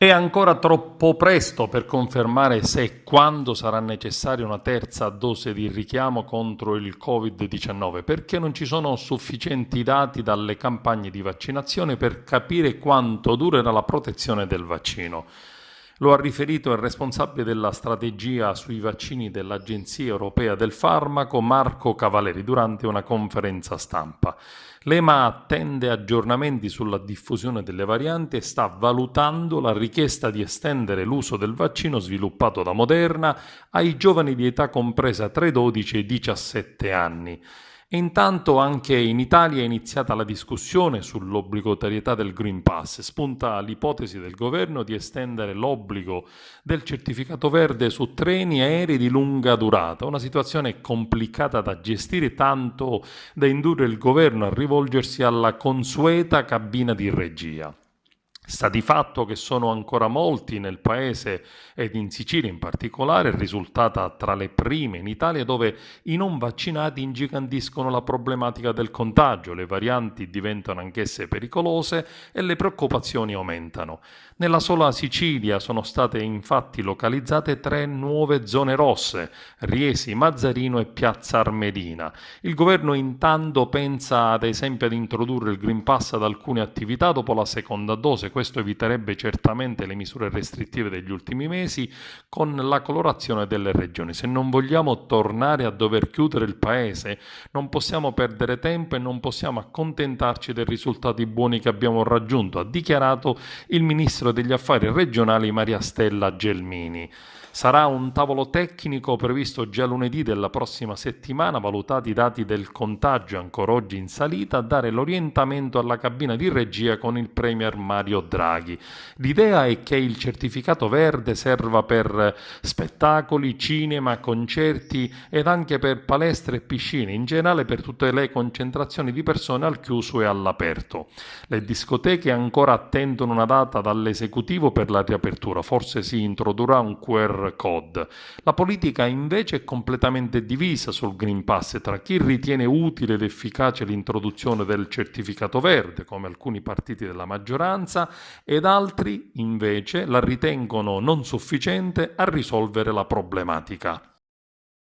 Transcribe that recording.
È ancora troppo presto per confermare se e quando sarà necessaria una terza dose di richiamo contro il Covid-19, perché non ci sono sufficienti dati dalle campagne di vaccinazione per capire quanto durerà la protezione del vaccino. Lo ha riferito il responsabile della strategia sui vaccini dell'Agenzia Europea del Farmaco, Marco Cavaleri, durante una conferenza stampa. L'EMA attende aggiornamenti sulla diffusione delle varianti e sta valutando la richiesta di estendere l'uso del vaccino sviluppato da Moderna ai giovani di età compresa tra i 12 e i 17 anni. E intanto anche in Italia è iniziata la discussione sull'obbligatorietà del Green Pass. Spunta l'ipotesi del governo di estendere l'obbligo del certificato verde su treni e aerei di lunga durata, una situazione complicata da gestire, tanto da indurre il governo a rivolgersi alla consueta cabina di regia. Sta di fatto che sono ancora molti nel paese ed in Sicilia in particolare, risultata tra le prime in Italia, dove i non vaccinati ingigantiscono la problematica del contagio, le varianti diventano anch'esse pericolose e le preoccupazioni aumentano. Nella sola Sicilia sono state infatti localizzate 3 nuove zone rosse: Riesi, Mazzarino e Piazza Armerina. Il governo intanto pensa ad esempio ad introdurre il Green Pass ad alcune attività dopo la seconda dose. Questo eviterebbe certamente le misure restrittive degli ultimi mesi con la colorazione delle regioni. Se non vogliamo tornare a dover chiudere il paese, non possiamo perdere tempo e non possiamo accontentarci dei risultati buoni che abbiamo raggiunto, ha dichiarato il ministro degli affari regionali Maria Stella Gelmini. Sarà un tavolo tecnico previsto già lunedì della prossima settimana, valutati i dati del contagio ancora oggi in salita, a dare l'orientamento alla cabina di regia con il premier Mario Draghi. L'idea è che il certificato verde serva per spettacoli, cinema, concerti ed anche per palestre e piscine, in generale per tutte le concentrazioni di persone al chiuso e all'aperto. Le discoteche ancora attendono una data dall'esecutivo per la riapertura, forse si introdurrà un QR code. La politica invece è completamente divisa sul Green Pass tra chi ritiene utile ed efficace l'introduzione del certificato verde, come alcuni partiti della maggioranza, ed altri invece la ritengono non sufficiente a risolvere la problematica.